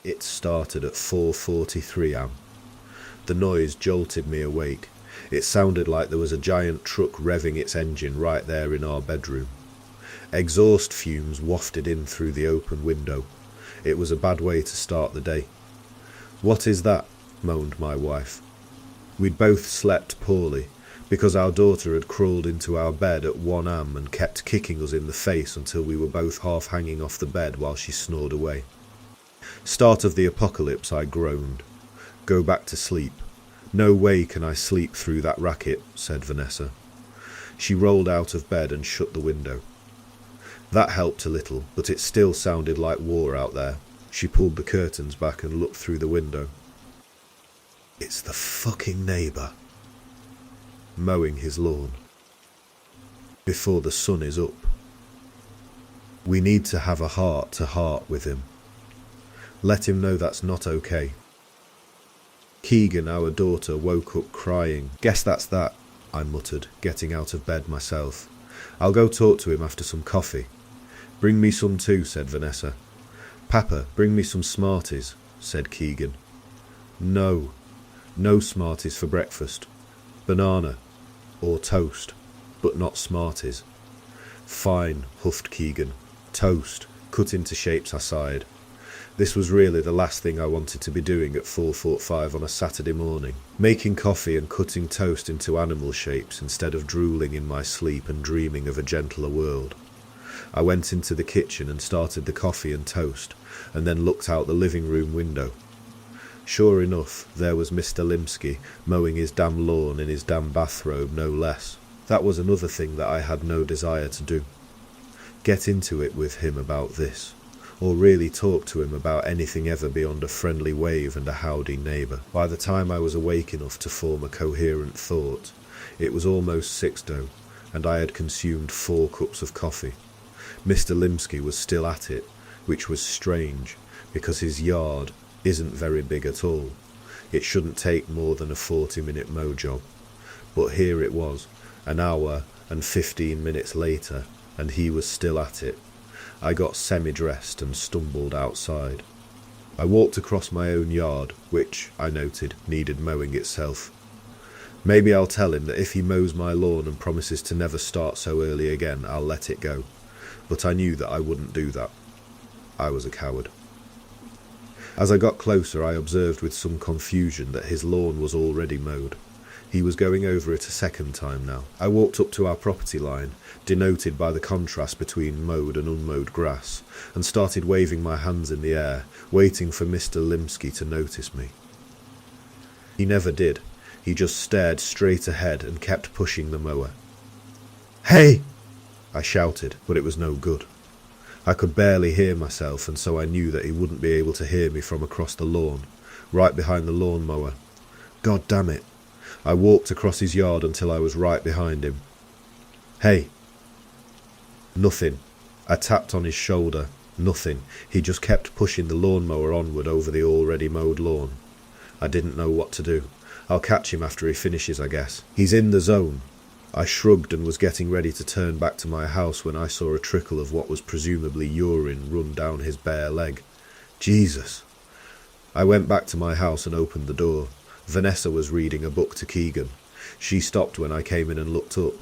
It started at 4:43 am. The noise jolted me awake. It sounded like there was a giant truck revving its engine right there in our bedroom. Exhaust fumes wafted in through the open window. It was a bad way to start the day. "What is that?" moaned my wife. We'd both slept poorly, because our daughter had crawled into our bed at 1 am and kept kicking us in the face until we were both half hanging off the bed while she snored away. "Start of the apocalypse," I groaned. "Go back to sleep." "No way can I sleep through that racket," said Vanessa. She rolled out of bed and shut the window. That helped a little, but it still sounded like war out there. She pulled the curtains back and looked through the window. "It's the fucking neighbour, mowing his lawn before the sun is up. We need to have a heart-to-heart with him. Let him know that's not okay." Keegan, our daughter, woke up crying. "Guess that's that," I muttered, getting out of bed myself. "I'll go talk to him after some coffee." "Bring me some too," said Vanessa. "Papa, bring me some Smarties," said Keegan. No Smarties for breakfast. Banana or toast, but not Smarties." "Fine," huffed Keegan. "Toast, cut into shapes," I sighed. This was really the last thing I wanted to be doing at 4:45 on a Saturday morning, making coffee and cutting toast into animal shapes instead of drooling in my sleep and dreaming of a gentler world. I went into the kitchen and started the coffee and toast, and then looked out the living room window. Sure enough, there was Mr. Limsky mowing his damn lawn in his damn bathrobe, no less. That was another thing that I had no desire to do. Get into it with him about this, or really talk to him about anything ever beyond a friendly wave and a howdy neighbour. By the time I was awake enough to form a coherent thought, it was almost 6 though, and I had consumed 4 cups of coffee. Mr. Limsky was still at it, which was strange, because his yard isn't very big at all. It shouldn't take more than a 40-minute mow job. But here it was, an hour and 15 minutes later, and he was still at it. I got semi-dressed and stumbled outside. I walked across my own yard, which, I noted, needed mowing itself. Maybe I'll tell him that if he mows my lawn and promises to never start so early again, I'll let it go. But I knew that I wouldn't do that. I was a coward. As I got closer, I observed with some confusion that his lawn was already mowed. He was going over it a second time now. I walked up to our property line, denoted by the contrast between mowed and unmowed grass, and started waving my hands in the air, waiting for Mr. Limsky to notice me. He never did. He just stared straight ahead and kept pushing the mower. "Hey!" I shouted, but it was no good. I could barely hear myself, and so I knew that he wouldn't be able to hear me from across the lawn, right behind the lawnmower. God damn it. I walked across his yard until I was right behind him. "Hey!" Nothing. I tapped on his shoulder. Nothing. He just kept pushing the lawnmower onward over the already mowed lawn. I didn't know what to do. I'll catch him after he finishes, I guess. He's in the zone. I shrugged and was getting ready to turn back to my house when I saw a trickle of what was presumably urine run down his bare leg. Jesus! I went back to my house and opened the door. Vanessa was reading a book to Keegan. She stopped when I came in and looked up.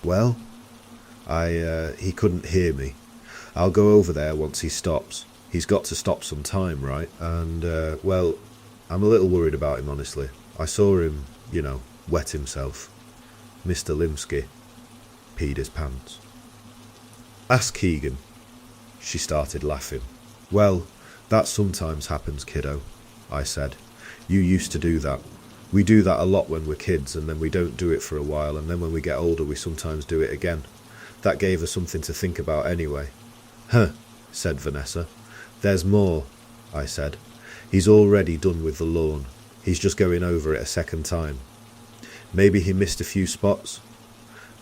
"Well?" He couldn't hear me. "I'll go over there once he stops. He's got to stop some time, right? And, well, I'm a little worried about him, honestly. I saw him, wet himself. Mr. Limsky peed his pants." "Ask Keegan." She started laughing. "Well, that sometimes happens, kiddo," I said. "You used to do that. We do that a lot when we're kids, and then we don't do it for a while, and then when we get older we sometimes do it again. That gave us something to think about anyway." "Huh," said Vanessa. "There's more," I said. "He's already done with the lawn. He's just going over it a second time. Maybe he missed a few spots?"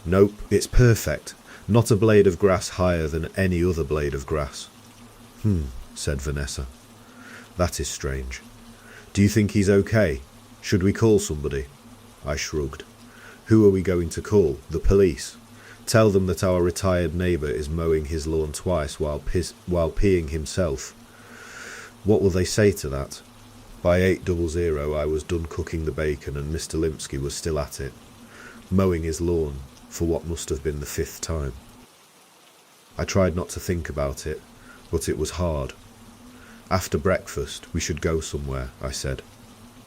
"Nope, it's perfect. Not a blade of grass higher than any other blade of grass." Said Vanessa. "That is strange. Do you think he's okay? Should we call somebody?" I shrugged. "Who are we going to call? The police? Tell them that our retired neighbour is mowing his lawn twice while peeing himself?" What will they say to that? By 8:00 I was done cooking the bacon and Mr. Limpsky was still at it, mowing his lawn for what must have been the 5th time. I tried not to think about it, but it was hard. After breakfast we should go somewhere, I said.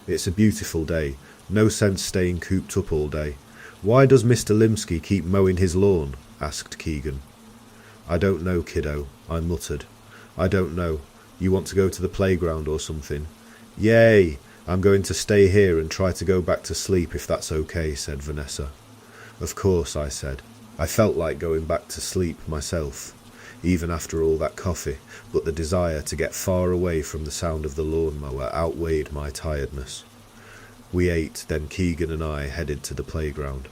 It's a beautiful day, no sense staying cooped up all day. Why does Mr. Limpsky keep mowing his lawn? Asked Keegan. I don't know, kiddo, I muttered. I don't know. You want to go to the playground or something? Yay! I'm going to stay here and try to go back to sleep if that's okay, said Vanessa. Of course, I said. I felt like going back to sleep myself, even after all that coffee, but the desire to get far away from the sound of the lawnmower outweighed my tiredness. We ate, then Keegan and I headed to the playground.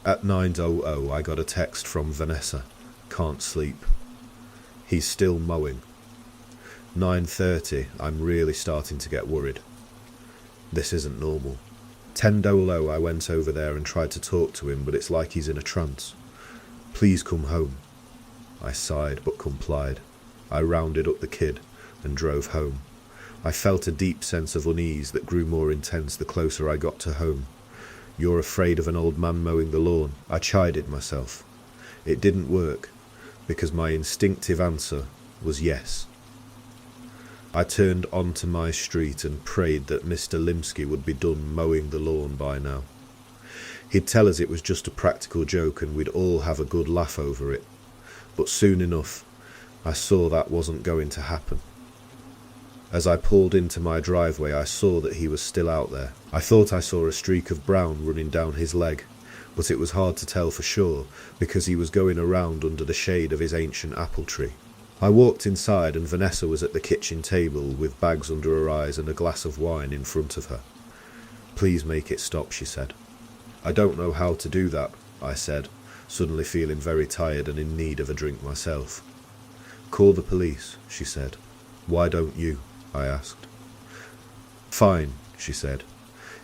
At 9:00 I got a text from Vanessa. Can't sleep. He's still mowing. 9:30, I'm really starting to get worried. This isn't normal. 10:00 I went over there and tried to talk to him, but it's like he's in a trance. Please come home. I sighed but complied. I rounded up the kid and drove home. I felt a deep sense of unease that grew more intense the closer I got to home. You're afraid of an old man mowing the lawn? I chided myself. It didn't work, because my instinctive answer was yes. I turned onto my street and prayed that Mr. Limpsky would be done mowing the lawn by now. He'd tell us it was just a practical joke and we'd all have a good laugh over it. But soon enough, I saw that wasn't going to happen. As I pulled into my driveway, I saw that he was still out there. I thought I saw a streak of brown running down his leg, but it was hard to tell for sure because he was going around under the shade of his ancient apple tree. I walked inside and Vanessa was at the kitchen table with bags under her eyes and a glass of wine in front of her. Please make it stop, she said. I don't know how to do that, I said, suddenly feeling very tired and in need of a drink myself. Call the police, she said. Why don't you? I asked. Fine, she said.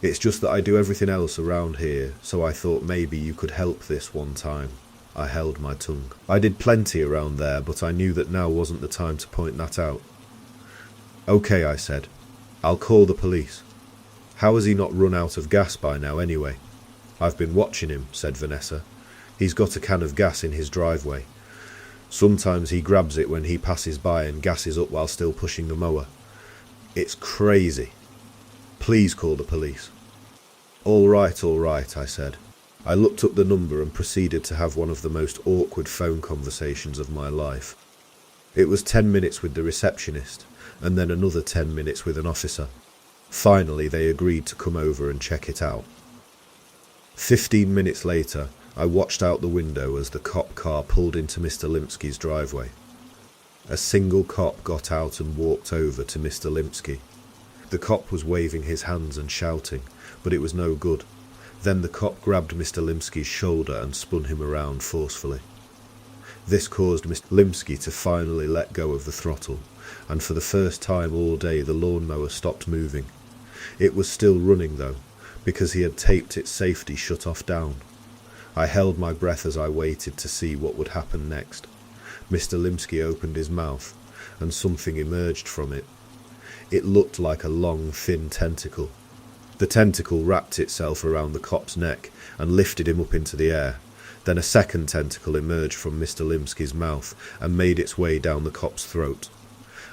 It's just that I do everything else around here, so I thought maybe you could help this one time. I held my tongue. I did plenty around there, but I knew that now wasn't the time to point that out. Okay, I said. I'll call the police. How has he not run out of gas by now anyway? I've been watching him, said Vanessa. He's got a can of gas in his driveway. Sometimes he grabs it when he passes by and gasses up while still pushing the mower. It's crazy. Please call the police. All right, I said. I looked up the number and proceeded to have one of the most awkward phone conversations of my life. It was 10 minutes with the receptionist, and then another 10 minutes with an officer. Finally, they agreed to come over and check it out. 15 minutes later, I watched out the window as the cop car pulled into Mr. Limpsky's driveway. A single cop got out and walked over to Mr. Limpsky. The cop was waving his hands and shouting, but it was no good. Then the cop grabbed Mr. Limpsky's shoulder and spun him around forcefully. This caused Mr. Limpsky to finally let go of the throttle, and for the first time all day the lawnmower stopped moving. It was still running though, because he had taped its safety shut-off down. I held my breath as I waited to see what would happen next. Mr. Limpsky opened his mouth, and something emerged from it. It looked like a long, thin tentacle. The tentacle wrapped itself around the cop's neck and lifted him up into the air. Then a second tentacle emerged from Mr. Limpsky's mouth and made its way down the cop's throat.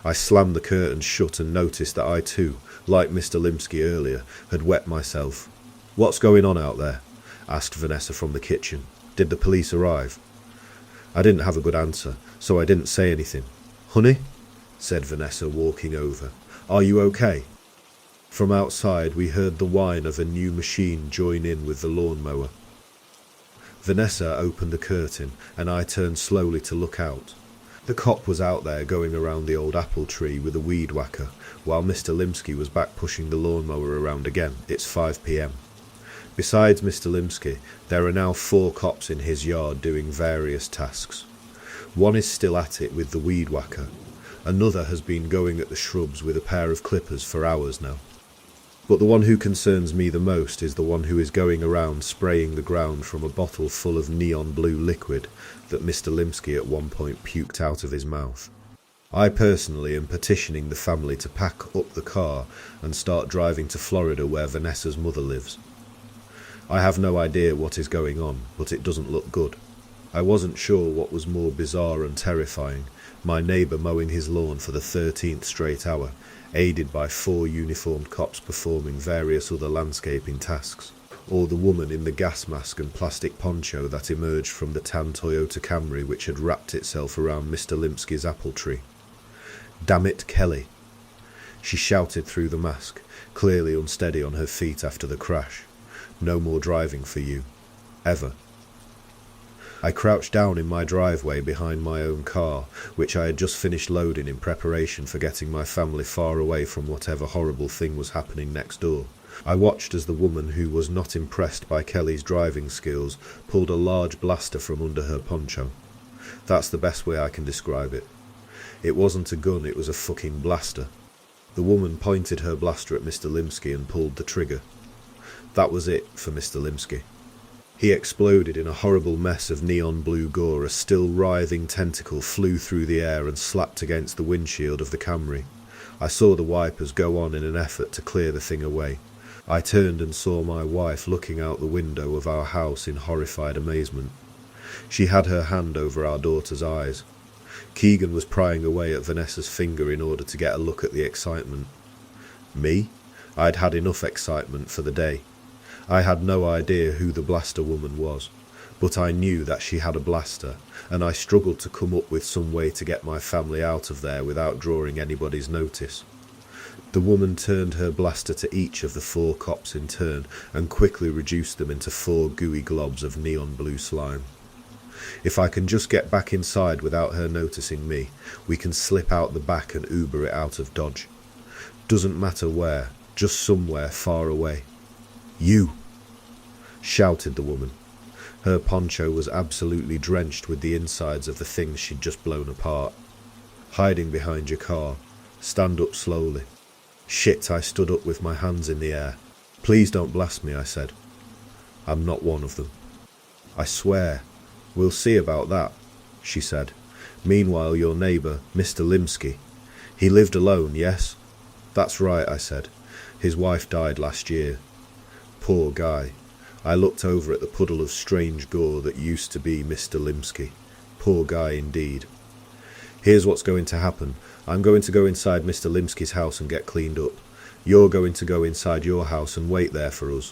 I slammed the curtain shut and noticed that I too, like Mr. Limpsky earlier, had wet myself. What's going on out there? Asked Vanessa from the kitchen. Did the police arrive? I didn't have a good answer, so I didn't say anything. Honey? Said Vanessa, walking over. Are you okay? From outside we heard the whine of a new machine join in with the lawnmower. Vanessa opened the curtain and I turned slowly to look out. The cop was out there going around the old apple tree with a weed whacker, while Mr. Limpsky was back pushing the lawnmower around again. It's 5 p.m. Besides Mr. Limpsky, there are now 4 cops in his yard doing various tasks. One is still at it with the weed whacker. Another has been going at the shrubs with a pair of clippers for hours now. But the one who concerns me the most is the one who is going around spraying the ground from a bottle full of neon blue liquid that Mr. Limpsky at one point puked out of his mouth. I personally am petitioning the family to pack up the car and start driving to Florida where Vanessa's mother lives. I have no idea what is going on, but it doesn't look good. I wasn't sure what was more bizarre and terrifying, my neighbour mowing his lawn for the 13th straight hour, aided by 4 uniformed cops performing various other landscaping tasks, or the woman in the gas mask and plastic poncho that emerged from the tan Toyota Camry which had wrapped itself around Mr. Limpsky's apple tree. "Damn it, Kelly!" She shouted through the mask, clearly unsteady on her feet after the crash. "No more driving for you. Ever." I crouched down in my driveway behind my own car, which I had just finished loading in preparation for getting my family far away from whatever horrible thing was happening next door. I watched as the woman, who was not impressed by Kelly's driving skills, pulled a large blaster from under her poncho. That's the best way I can describe it. It wasn't a gun, it was a fucking blaster. The woman pointed her blaster at Mr. Limpsky and pulled the trigger. That was it for Mr. Limpsky. He exploded in a horrible mess of neon blue gore. A still writhing tentacle flew through the air and slapped against the windshield of the Camry. I saw the wipers go on in an effort to clear the thing away. I turned and saw my wife looking out the window of our house in horrified amazement. She had her hand over our daughter's eyes. Keegan was prying away at Vanessa's finger in order to get a look at the excitement. Me? I'd had enough excitement for the day. I had no idea who the blaster woman was, but I knew that she had a blaster, and I struggled to come up with some way to get my family out of there without drawing anybody's notice. The woman turned her blaster to each of the 4 cops in turn and quickly reduced them into 4 gooey globs of neon blue slime. If I can just get back inside without her noticing me, we can slip out the back and Uber it out of Dodge. Doesn't matter where, just somewhere far away. "You!" shouted the woman. Her poncho was absolutely drenched with the insides of the things she'd just blown apart. "Hiding behind your car. Stand up slowly." Shit, I stood up with my hands in the air. "Please don't blast me," I said. "I'm not one of them." "I swear." "We'll see about that," she said. "Meanwhile, your neighbour, Mr. Limpsky. He lived alone, yes?" "That's right," I said. "His wife died last year." Poor guy. I looked over at the puddle of strange gore that used to be Mr. Limpsky. Poor guy indeed. "Here's what's going to happen. I'm going to go inside Mr. Limpsky's house and get cleaned up. You're going to go inside your house and wait there for us.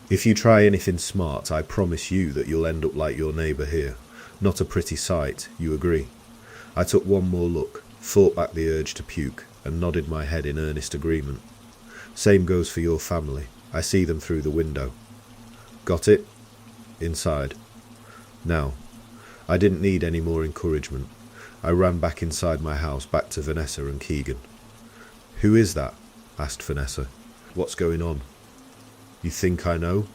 If you try anything smart, I promise you that you'll end up like your neighbour here. Not a pretty sight, you agree?" I took one more look, fought back the urge to puke, and nodded my head in earnest agreement. "Same goes for your family. I see them through the window." "Got it?" "Inside." Now, I didn't need any more encouragement. I ran back inside my house, back to Vanessa and Keegan. "Who is that?" asked Vanessa. "What's going on?" "You think I know?"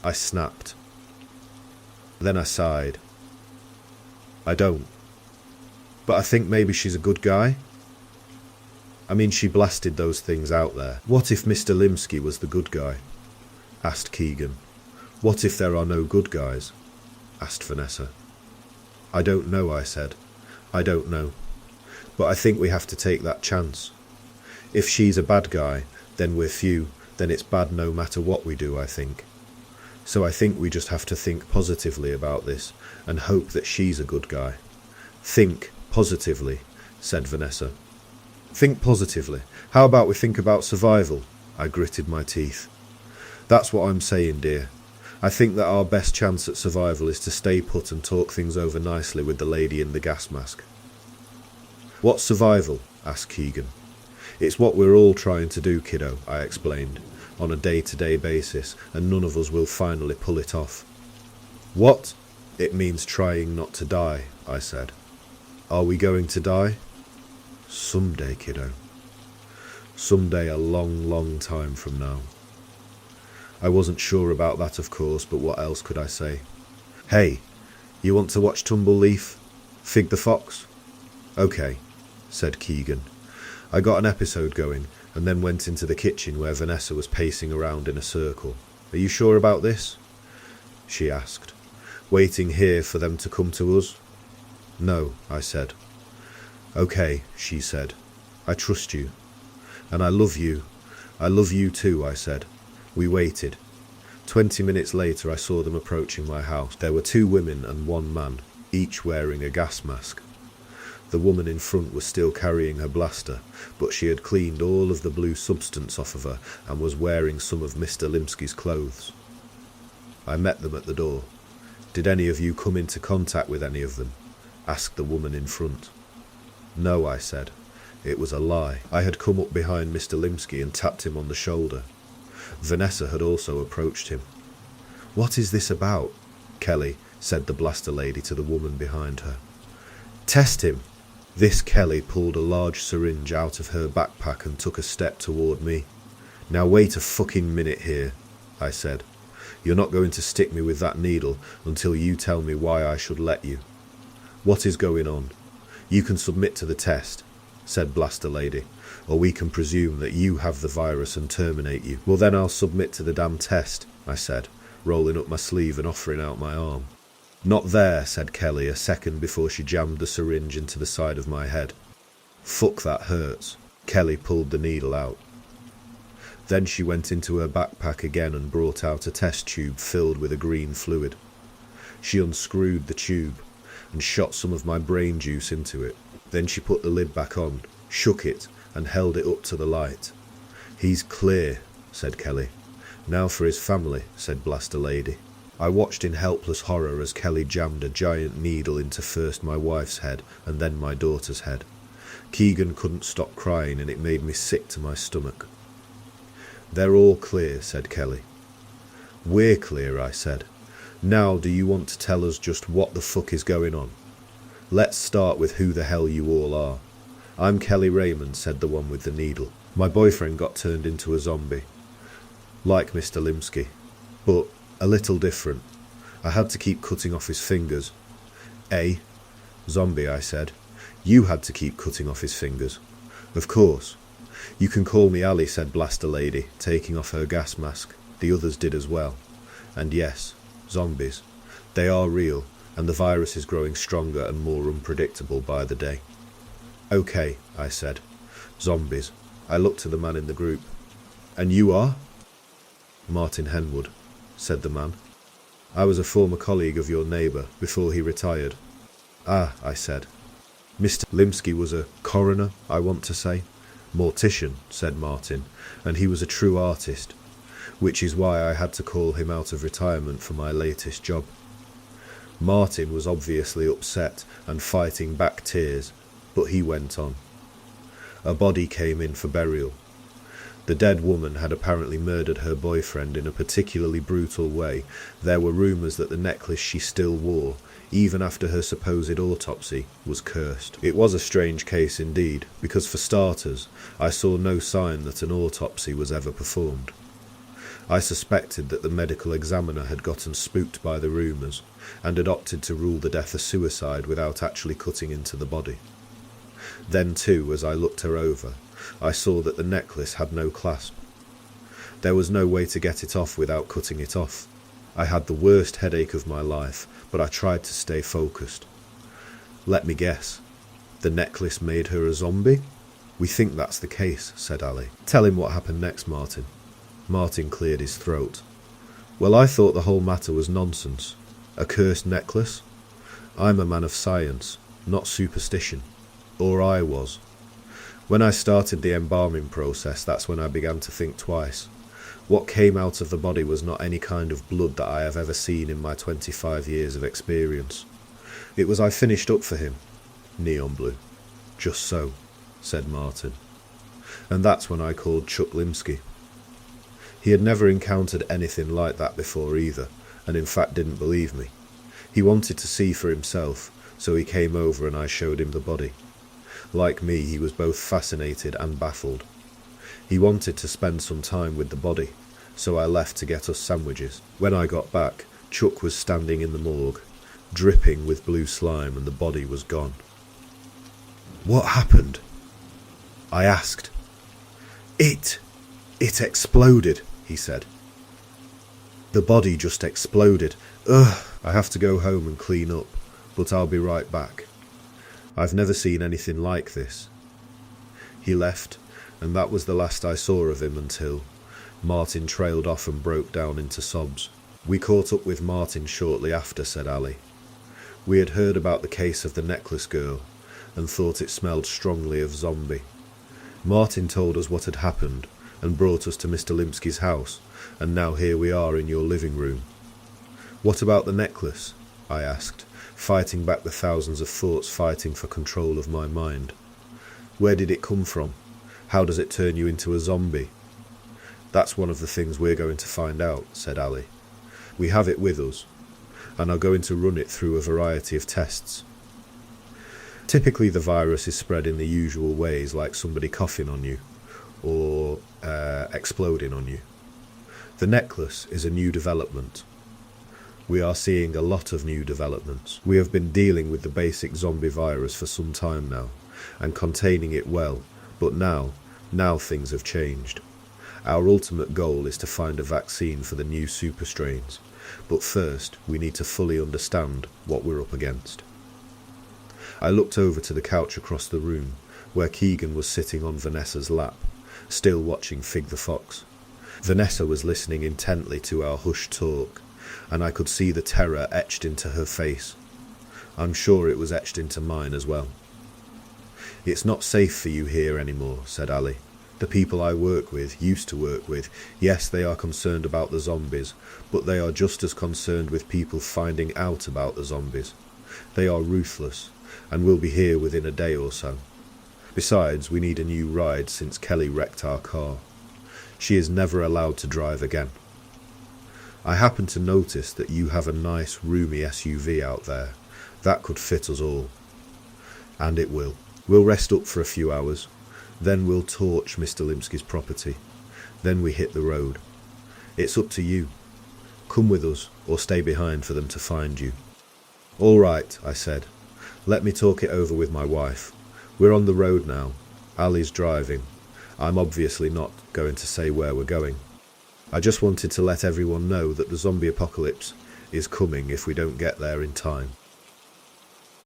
I snapped. Then I sighed. "I don't. But I think maybe she's a good guy. I mean, she blasted those things out there. What if Mr. Limpsky was the good guy?" asked Keegan. "What if there are no good guys?" asked Vanessa. "I don't know," I said. "I don't know. But I think we have to take that chance. If she's a bad guy, then we're few, then it's bad no matter what we do, I think. So I think we just have to think positively about this and hope that she's a good guy." "Think positively," said Vanessa. "Think positively. How about we think about survival?" I gritted my teeth. "That's what I'm saying, dear. I think that our best chance at survival is to stay put and talk things over nicely with the lady in the gas mask." "What's survival?" asked Keegan. "It's what we're all trying to do, kiddo," I explained, "on a day-to-day basis, and none of us will finally pull it off." "What?" "It means trying not to die," I said. "Are we going to die?" "Someday, kiddo. Someday a long, long time from now." I wasn't sure about that, of course, but what else could I say? "Hey, you want to watch Tumbleleaf? Fig the Fox?" "Okay," said Keegan. I got an episode going, and then went into the kitchen where Vanessa was pacing around in a circle. "Are you sure about this?" she asked. "Waiting here for them to come to us?" "No," I said. Okay, she said. I trust you. And I love you. I love you too, I said. We waited. 20 minutes later I saw them approaching my house. There were 2 women and 1 man, each wearing a gas mask. The woman in front was still carrying her blaster, but she had cleaned all of the blue substance off of her and was wearing some of Mr. Limsky's clothes. I met them at the door. Did any of you come into contact with any of them? Asked the woman in front. No, I said. It was a lie. I had come up behind Mr. Limsky and tapped him on the shoulder. Vanessa had also approached him. What is this about? Kelly, said the blaster lady to the woman behind her. Test him. This Kelly pulled a large syringe out of her backpack and took a step toward me. Now wait a fucking minute here, I said. You're not going to stick me with that needle until you tell me why I should let you. What is going on? You can submit to the test, said Blaster Lady, or we can presume that you have the virus and terminate you. Well then I'll submit to the damn test, I said, rolling up my sleeve and offering out my arm. Not there, said Kelly a second before she jammed the syringe into the side of my head. Fuck, that hurts. Kelly pulled the needle out. Then she went into her backpack again and brought out a test tube filled with a green fluid. She unscrewed the tube and shot some of my brain juice into it. Then she put the lid back on, shook it, and held it up to the light. He's clear, said Kelly. Now for his family, said Blaster Lady. I watched in helpless horror as Kelly jammed a giant needle into first my wife's head and then my daughter's head. Keegan couldn't stop crying and it made me sick to my stomach. They're all clear, said Kelly. We're clear, I said. Now do you want to tell us just what the fuck is going on? Let's start with who the hell you all are. I'm Kelly Raymond, said the one with the needle. My boyfriend got turned into a zombie. Like Mr. Limsky, but a little different. I had to keep cutting off his fingers. Zombie, I said. You had to keep cutting off his fingers. Of course. You can call me Ali, said Blaster Lady, taking off her gas mask. The others did as well. And yes, zombies. They are real, and the virus is growing stronger and more unpredictable by the day. Okay, I said. Zombies. I looked to the man in the group. And you are? Martin Henwood, said the man. I was a former colleague of your neighbour before he retired. Ah, I said. Mr. Limsky was a coroner, I want to say. Mortician, said Martin, and he was a true artist, which is why I had to call him out of retirement for my latest job. Martin was obviously upset and fighting back tears, but he went on. A body came in for burial. The dead woman had apparently murdered her boyfriend in a particularly brutal way. There were rumours that the necklace she still wore, even after her supposed autopsy, was cursed. It was a strange case indeed, because for starters, I saw no sign that an autopsy was ever performed. I suspected that the medical examiner had gotten spooked by the rumours, and had opted to rule the death a suicide without actually cutting into the body. Then too, as I looked her over, I saw that the necklace had no clasp. There was no way to get it off without cutting it off. I had the worst headache of my life, but I tried to stay focused. Let me guess. The necklace made her a zombie? We think that's the case, said Ali. Tell him what happened next, Martin. Martin cleared his throat. Well, I thought the whole matter was nonsense. A cursed necklace? I'm a man of science, not superstition. Or I was. When I started the embalming process, that's when I began to think twice. What came out of the body was not any kind of blood that I have ever seen in my 25 years of experience. It was I finished up for him. Neon blue. Just so, said Martin. And that's when I called Chuck Limsky. He had never encountered anything like that before either, and in fact didn't believe me. He wanted to see for himself, so he came over and I showed him the body. Like me, he was both fascinated and baffled. He wanted to spend some time with the body, so I left to get us sandwiches. When I got back, Chuck was standing in the morgue, dripping with blue slime, and the body was gone. What happened? I asked. It exploded, he said. The body just exploded. Ugh, I have to go home and clean up, but I'll be right back. I've never seen anything like this. He left, and that was the last I saw of him until Martin trailed off and broke down into sobs. We caught up with Martin shortly after, said Ali. We had heard about the case of the necklace girl and thought it smelled strongly of zombie. Martin told us what had happened and brought us to Mr. Limpsky's house, and now here we are in your living room. What about the necklace? I asked, fighting back the thousands of thoughts fighting for control of my mind. Where did it come from? How does it turn you into a zombie? That's one of the things we're going to find out, said Ali. We have it with us, and are going to run it through a variety of tests. Typically the virus is spread in the usual ways, like somebody coughing on you, or exploding on you. The necklace is a new development. We are seeing a lot of new developments. We have been dealing with the basic zombie virus for some time now, and containing it well, but now things have changed. Our ultimate goal is to find a vaccine for the new super strains, but first we need to fully understand what we're up against. I looked over to the couch across the room, where Keegan was sitting on Vanessa's lap, still watching Fig the Fox. Vanessa was listening intently to our hushed talk, and I could see the terror etched into her face. I'm sure it was etched into mine as well. It's not safe for you here anymore, said Ali. The people I used to work with, yes, they are concerned about the zombies, but they are just as concerned with people finding out about the zombies. They are ruthless, and will be here within a day or so. Besides, we need a new ride since Kelly wrecked our car. She is never allowed to drive again. I happen to notice that you have a nice, roomy SUV out there. That could fit us all. And it will. We'll rest up for a few hours. Then we'll torch Mr. Limpsky's property. Then we hit the road. It's up to you. Come with us, or stay behind for them to find you. All right, I said. Let me talk it over with my wife. We're on the road now. Ali's driving. I'm obviously not going to say where we're going. I just wanted to let everyone know that the zombie apocalypse is coming if we don't get there in time.